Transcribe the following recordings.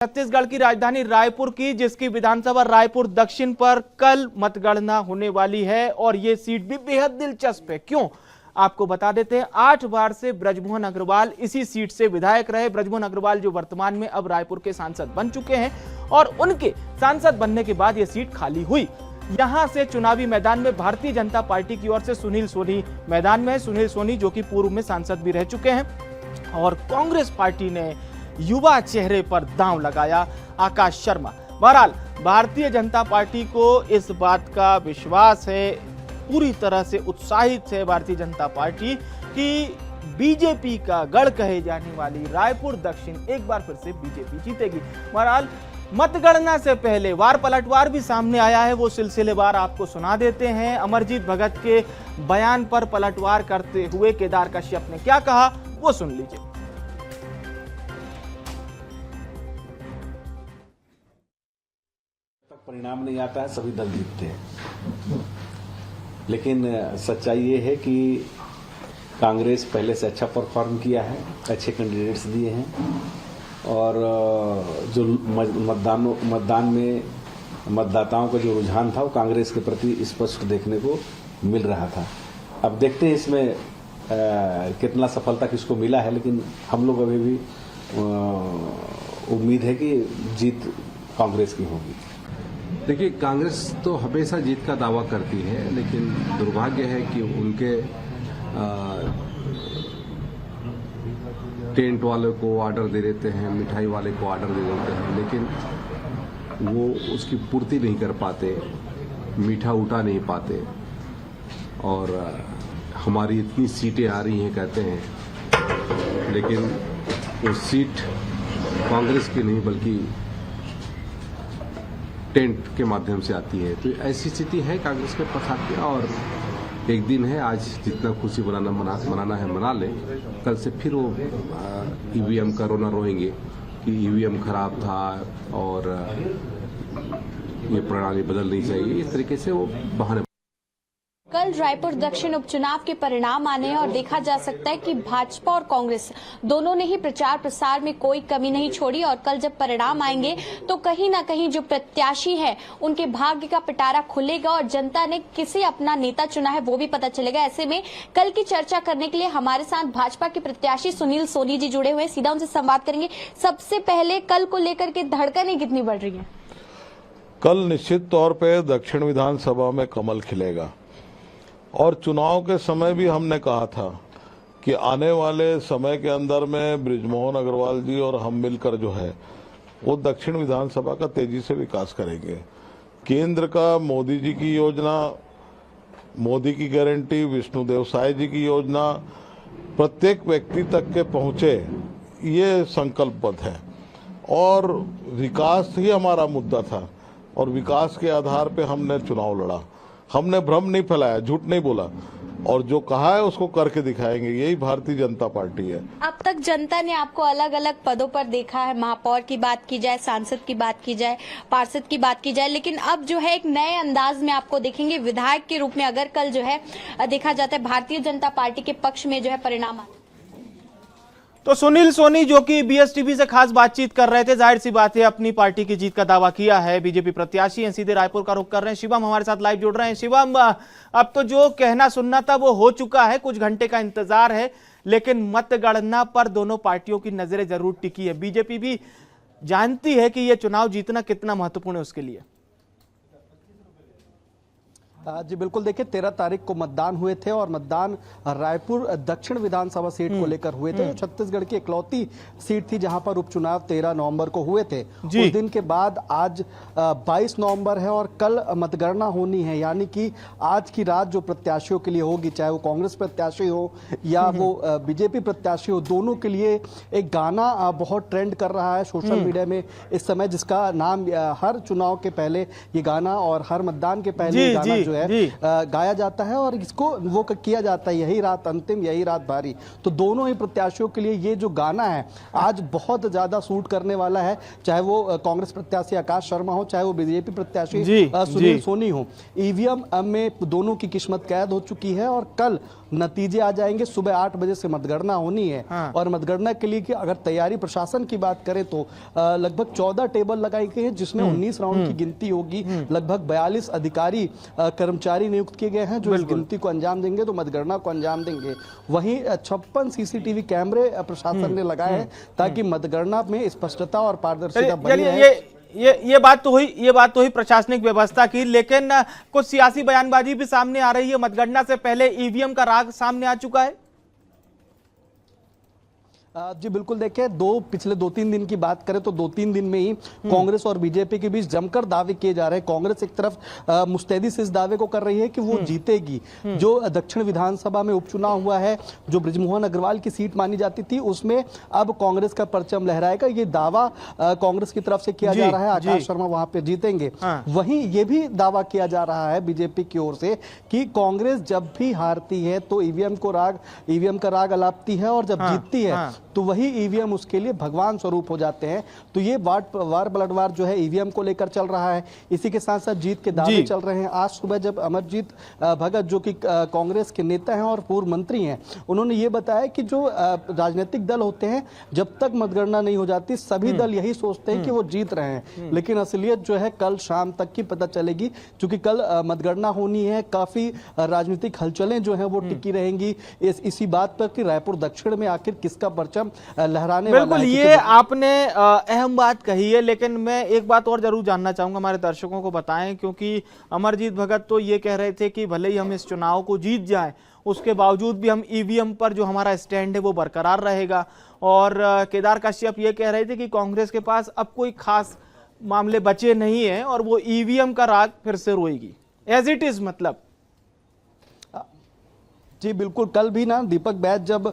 छत्तीसगढ़ की राजधानी रायपुर की, जिसकी विधानसभा रायपुर दक्षिण पर कल मतगणना होने वाली है और ये सीट भी बेहद दिलचस्प है। क्यों, आपको बता देते हैं। 8 बार से ब्रजमोहन अग्रवाल इसी सीट से विधायक रहे। ब्रजमोहन अग्रवाल जो वर्तमान में अब रायपुर के सांसद बन चुके हैं और उनके सांसद बनने के बाद यह सीट खाली हुई। यहां से चुनावी मैदान में भारतीय जनता पार्टी की ओर से सुनील सोनी मैदान में है। सुनील सोनी जो कि पूर्व में सांसद भी रह चुके हैं और कांग्रेस पार्टी ने युवा चेहरे पर दांव लगाया, आकाश शर्मा। बहरहाल भारतीय जनता पार्टी को इस बात का विश्वास है, पूरी तरह से उत्साहित है भारतीय जनता पार्टी कि बीजेपी का गढ़ कहे जाने वाली रायपुर दक्षिण एक बार फिर से बीजेपी जीतेगी। बहरहाल मतगणना से पहले वार पलटवार भी सामने आया है, वो सिलसिलेवार आपको सुना देते हैं। अमरजीत भगत के बयान पर पलटवार करते हुए केदार कश्यप ने क्या कहा, वो सुन लीजिए। परिणाम नहीं आता है, सभी दल जीतते हैं। लेकिन सच्चाई ये है कि कांग्रेस पहले से अच्छा परफॉर्म किया है, अच्छे कैंडिडेट्स दिए हैं और जो मतदान में मतदाताओं का जो रुझान था वो कांग्रेस के प्रति स्पष्ट देखने को मिल रहा था। अब देखते हैं इसमें कितना सफलता किसको मिला है, लेकिन हम लोग अभी भी उम्मीद है कि जीत कांग्रेस की होगी। देखिए, कांग्रेस तो हमेशा जीत का दावा करती है, लेकिन दुर्भाग्य है कि उनके टेंट वाले को ऑर्डर दे देते हैं, मिठाई वाले को ऑर्डर दे देते हैं, लेकिन वो उसकी पूर्ति नहीं कर पाते, मीठा उठा नहीं पाते। और हमारी इतनी सीटें आ रही हैं कहते हैं, लेकिन वो सीट कांग्रेस की नहीं बल्कि टेंट के माध्यम से आती है। तो ऐसी स्थिति है कांग्रेस के पक्ष की। और एक दिन है, आज जितना खुशी मनाना है मना ले, कल से फिर वो ईवीएम का रोना रोएंगे कि ईवीएम खराब था और ये प्रणाली बदलनी चाहिए। इस तरीके से वो बहाने। कल रायपुर दक्षिण उपचुनाव के परिणाम आने हैं और देखा जा सकता है कि भाजपा और कांग्रेस दोनों ने ही प्रचार प्रसार में कोई कमी नहीं छोड़ी और कल जब परिणाम आएंगे तो कहीं ना कहीं जो प्रत्याशी है उनके भाग्य का पिटारा खुलेगा और जनता ने किसे अपना नेता चुना है वो भी पता चलेगा। ऐसे में कल की चर्चा करने के लिए हमारे साथ भाजपा के प्रत्याशी सुनील सोनी जी जुड़े हुए हैं, सीधा उनसे संवाद करेंगे। सबसे पहले कल को लेकर के धड़कनें कितनी बढ़ रही है? कल निश्चित तौर पर दक्षिण विधानसभा में कमल खिलेगा और चुनाव के समय भी हमने कहा था कि आने वाले समय के अंदर में ब्रजमोहन अग्रवाल जी और हम मिलकर जो है वो दक्षिण विधानसभा का तेजी से विकास करेंगे। केंद्र का मोदी जी की योजना, मोदी की गारंटी, विष्णुदेव साय जी की योजना प्रत्येक व्यक्ति तक के पहुंचे, ये संकल्पबद्ध है और विकास ही हमारा मुद्दा था और विकास के आधार पे हमने चुनाव लड़ा। हमने भ्रम नहीं फैलाया, झूठ नहीं बोला और जो कहा है उसको करके दिखाएंगे। यही भारतीय जनता पार्टी है। अब तक जनता ने आपको अलग अलग पदों पर देखा है, महापौर की बात की जाए, सांसद की बात की जाए, पार्षद की बात की जाए, लेकिन अब जो है एक नए अंदाज में आपको देखेंगे विधायक के रूप में। अगर कल जो है देखा जाता है भारतीय जनता पार्टी के पक्ष में जो है परिणाम आता। तो सुनील सोनी जो कि बीएसटीवी से खास बातचीत कर रहे थे, जाहिर सी बात है अपनी पार्टी की जीत का दावा किया है। बीजेपी प्रत्याशी हैं, सीधे रायपुर का रुख कर रहे हैं। शिवम हमारे साथ लाइव जुड़ रहे हैं। शिवम, अब तो जो कहना सुनना था वो हो चुका है, कुछ घंटे का इंतजार है, लेकिन मतगणना पर दोनों पार्टियों की नजरें जरूर टिकी है। बीजेपी भी जानती है कि यह चुनाव जीतना कितना महत्वपूर्ण है उसके लिए। जी बिल्कुल, देखिए 13 तारीख को मतदान हुए थे और मतदान रायपुर दक्षिण विधानसभा सीट को लेकर हुए थे। छत्तीसगढ़ की इकलौती सीट थी जहां पर उपचुनाव 13 नवंबर को हुए थे। उस दिन के बाद आज 22 नवंबर है और कल मतगणना होनी है, यानी कि आज की रात जो प्रत्याशियों के लिए होगी, चाहे वो कांग्रेस प्रत्याशी हो या वो बीजेपी प्रत्याशी हो, दोनों के लिए एक गाना बहुत ट्रेंड कर रहा है सोशल मीडिया में इस समय, जिसका नाम हर चुनाव के पहले ये गाना और हर मतदान के पहले ये गाना जो है जी। गाया जाता है और इसको वो किया जाता है, यही रात अंतिम, यही रात भारी। तो दोनों ही प्रत्याशियों के लिए ये जो गाना है आज बहुत ज्यादा सूट करने वाला है, चाहे वो कांग्रेस प्रत्याशी आकाश शर्मा हो, चाहे वो बीजेपी प्रत्याशी जी, सुनील जी। सोनी हो। ईवीएम में दोनों की किस्मत कैद हो चुकी है और कल नतीजे आ जाएंगे। सुबह 8 बजे से मतगणना होनी है। हाँ। और मतगणना के लिए कि अगर तैयारी प्रशासन की बात करें तो लगभग 14 टेबल लगाई गई है, जिसमें 19 राउंड की गिनती होगी। लगभग 42 अधिकारी कर्मचारी नियुक्त किए गए हैं जो इस गिनती को अंजाम देंगे, तो मतगणना को अंजाम देंगे। वहीं 56 सीसीटीवी कैमरे प्रशासन ने लगाए हैं ताकि मतगणना में स्पष्टता और पारदर्शिता बनी चलिए रहे। ये बात तो हुई प्रशासनिक व्यवस्था की, लेकिन कुछ सियासी बयानबाजी भी सामने आ रही है। मतगणना से पहले ईवीएम का राग सामने आ चुका है। जी बिल्कुल, देखिए पिछले 2-3 दिन की बात करें तो 2-3 दिन में ही कांग्रेस और बीजेपी के बीच जमकर दावे किए जा रहे हैं। कांग्रेस एक तरफ मुस्तैदी से इस दावे को कर रही है कि वो जीतेगी। जो दक्षिण विधानसभा में उपचुनाव हुआ है, जो बृजमोहन अग्रवाल की सीट मानी जाती थी, उसमें अब कांग्रेस का परचम लहराएगा। ये दावा कांग्रेस की तरफ से किया जा रहा है, आकाश शर्मा वहां पे जीतेंगे। वहीं ये भी दावा किया जा रहा है बीजेपी की ओर से कि कांग्रेस जब भी हारती है तो ईवीएम का राग अलापती है, और जब जीतती है तो वही ईवीएम उसके लिए भगवान स्वरूप हो जाते हैं। तो ये वार पलटवार जो है ईवीएम को लेकर चल रहा है। इसी के साथ साथ जीत के दावे चल रहे हैं। आज सुबह जब अमरजीत भगत, जो कि कांग्रेस के नेता हैं और पूर्व मंत्री हैं, उन्होंने ये बताया कि जो राजनीतिक दल होते हैं, जब तक मतगणना नहीं हो जाती सभी दल यही सोचते हैं कि वो जीत रहे हैं, लेकिन असलियत जो है कल शाम तक की पता चलेगी, क्योंकि कल मतगणना होनी है। काफी राजनीतिक हलचलें जो है वो टिकी रहेंगी इसी बात पर कि रायपुर दक्षिण में आखिर किसका परचम लहराने वाला है। बिल्कुल, ये आपने अहम बात कही है, लेकिन मैं एक बात और जरूर जानना चाहूंगा, हमारे दर्शकों को बताएं, क्योंकि अमरजीत भगत तो ये कह रहे थे कि भले ही हम इस चुनाव को जीत जाएं, उसके बावजूद भी हम ईवीएम पर जो हमारा स्टैंड है वो बरकरार रहेगा। और केदार कश्यप ये कह रहे थे कि कांग्रेस के पास अब कोई खास मामले बचे नहीं है और वो ईवीएम का राग फिर से रोएगी एज इट इज। मतलब जी बिल्कुल, कल भी ना दीपक बैज जब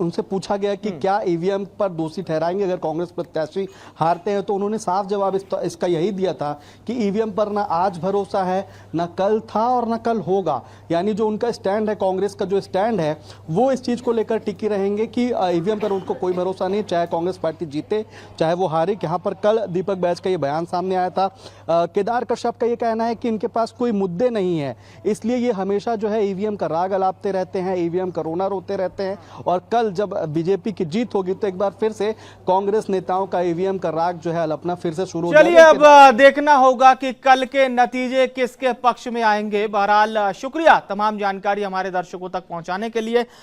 उनसे पूछा गया कि क्या ईवीएम पर दोषी ठहराएंगे अगर कांग्रेस प्रत्याशी हारते हैं, तो उन्होंने साफ जवाब इसका यही दिया था कि ईवीएम पर ना आज भरोसा है, ना कल था और ना कल होगा। यानी जो उनका स्टैंड है, कांग्रेस का जो स्टैंड है, वो इस चीज को लेकर टिकी रहेंगे कि ईवीएम पर उनको कोई भरोसा नहीं, चाहे कांग्रेस पार्टी जीते चाहे वो हारे। यहाँ पर कल दीपक बैज का ये बयान सामने आया था। केदार कश्यप का ये कहना है कि इनके पास कोई मुद्दे नहीं है, इसलिए ये हमेशा जो है ईवीएम का राग अलाप रहते हैं, ईवीएम का रोना रोते रहते हैं। और कल जब बीजेपी की जीत होगी तो एक बार फिर से कांग्रेस नेताओं का ईवीएम का राग जो है अपना फिर से शुरू हो जाएगा। चलिए अब देखना होगा कि कल के नतीजे किसके पक्ष में आएंगे। बहरहाल शुक्रिया तमाम जानकारी हमारे दर्शकों तक पहुंचाने के लिए।